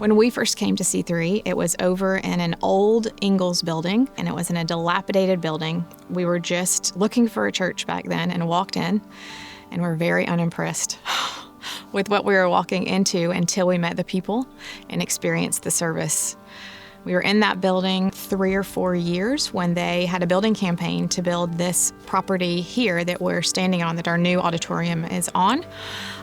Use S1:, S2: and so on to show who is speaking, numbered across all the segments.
S1: When we first came to C3, it was over in an old Ingalls building, and it was in a dilapidated building. We were just looking for a church back then and walked in, and were very unimpressed with what we were walking into until we met the people and experienced the service. We were in that building 3 or 4 years when they had a building campaign to build this property here that we're standing on, that our new auditorium is on.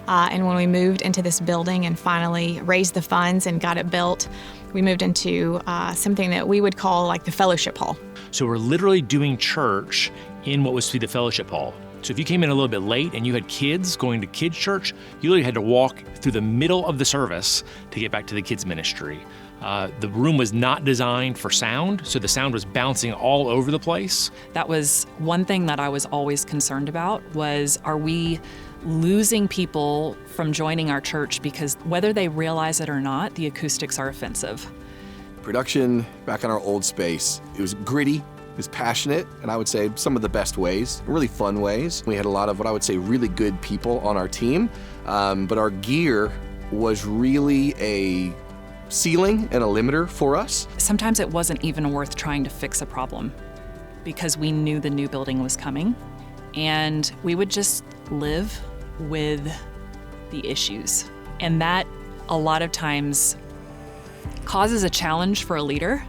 S1: And when we moved into this building and finally raised the funds and got it built, we moved into something that we would call like the fellowship hall.
S2: So we're literally doing church in what was to be the fellowship hall. So if you came in a little bit late and you had kids going to kids' church, you literally had to walk through the middle of the service to get back to the kids' ministry. The room was not designed for sound, so the sound was bouncing all over the place.
S3: That was one thing that I was always concerned about was, are we losing people from joining our church because whether they realize it or not, the acoustics are offensive.
S4: Production back in our old space, it was gritty, it was passionate, and I would say some of the best ways, really fun ways. We had a lot of what I would say really good people on our team, but our gear was really a ceiling and a limiter for us.
S3: Sometimes it wasn't even worth trying to fix a problem because we knew the new building was coming, and we would just live with the issues. And that a lot of times causes a challenge for a leader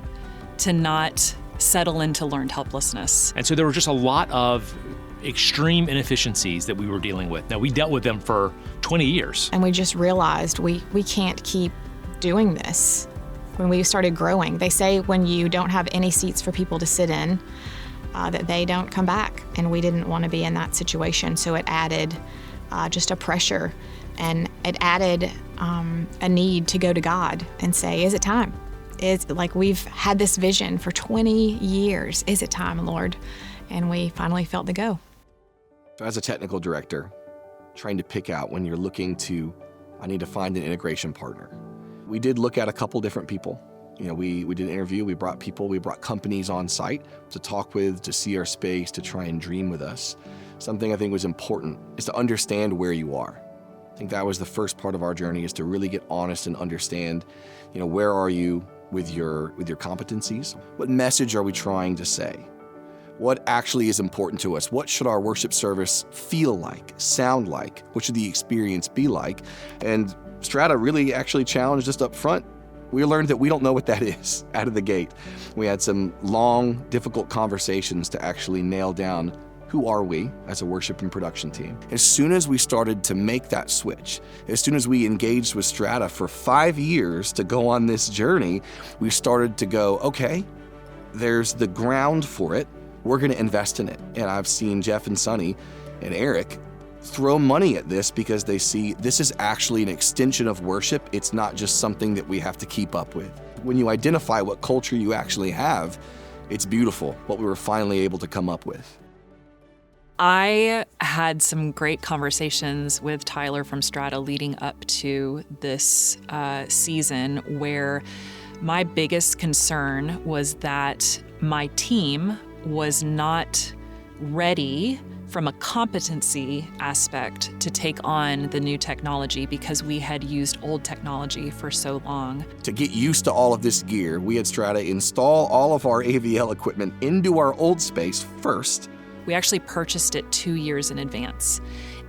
S3: to not settle into learned helplessness.
S2: And so there were just a lot of extreme inefficiencies that we were dealing with. Now, we dealt with them for 20 years.
S1: And we just realized we can't keep doing this. When we started growing, they say when you don't have any seats for people to sit in, that they don't come back. And we didn't want to be in that situation. So it added just a pressure, and it added a need to go to God and say, is it time? It's like we've had this vision for 20 years. Is it time, Lord? And we finally felt the go.
S4: As a technical director, trying to pick out when you're looking to, I need to find an integration partner. We did look at a couple different people. You know, we did an interview, we brought people, we brought companies on site to talk with, to see our space, to try and dream with us. Something I think was important is to understand where you are. I think that was the first part of our journey, is to really get honest and understand, you know, where are you with your competencies? What message are we trying to say? What actually is important to us? What should our worship service feel like, sound like? What should the experience be like? And Strata really actually challenged us up front. We learned that we don't know what that is out of the gate. We had some long, difficult conversations to actually nail down who are we as a worship and production team. As soon as we started to make that switch, as soon as we engaged with Strata for 5 years to go on this journey, we started to go, okay, there's the ground for it. We're going to invest in it. And I've seen Jeff and Sonny and Eric throw money at this because they see this is actually an extension of worship. It's not just something that we have to keep up with. When you identify what culture you actually have, it's beautiful what we were finally able to come up with.
S3: I had some great conversations with Tyler from Strata leading up to this season, where my biggest concern was that my team was not ready from a competency aspect to take on the new technology because we had used old technology for so long.
S4: To get used to all of this gear, we had Strata install all of our AVL equipment into our old space first.
S3: We actually purchased it 2 years in advance,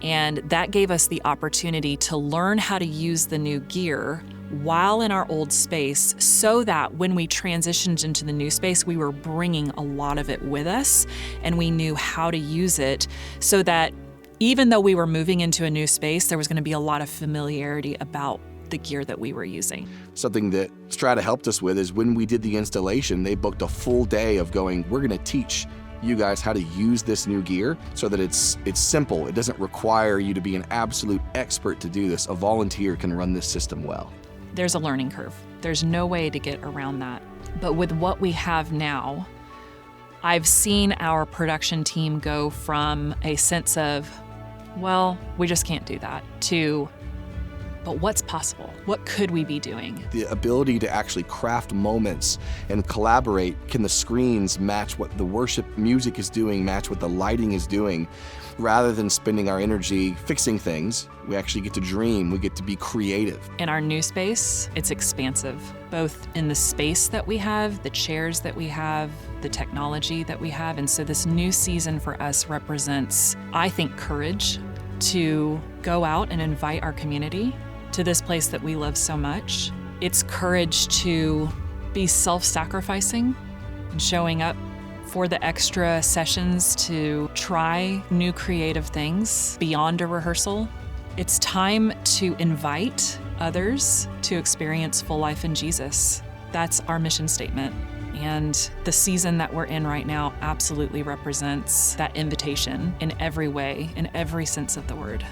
S3: and that gave us the opportunity to learn how to use the new gear while in our old space, so that when we transitioned into the new space, we were bringing a lot of it with us, and we knew how to use it, so that even though we were moving into a new space, there was going to be a lot of familiarity about the gear that we were using. Something that Strata helped us with is when we did the installation, they booked a full day of going, we're going to teach you guys how to use this new gear so that it's simple. It doesn't require you to be an absolute expert to do this. A volunteer can run this system well. There's a learning curve. There's no way to get around that. But with what we have now, I've seen our production team go from a sense of, well, we just can't do that, to, but what's possible? What could we be doing? The ability to actually craft moments and collaborate. Can the screens match what the worship music is doing, match what the lighting is doing?
S4: Rather than spending our energy fixing things, we actually get to dream, we get to be creative.
S3: In our new space, it's expansive, both in the space that we have, the chairs that we have, the technology that we have. And so this new season for us represents, I think, courage to go out and invite our community to this place that we love so much. It's courage to be self-sacrificing and showing up for the extra sessions to try new creative things beyond a rehearsal. It's time to invite others to experience full life in Jesus. That's our mission statement. And the season that we're in right now absolutely represents that invitation in every way, in every sense of the word.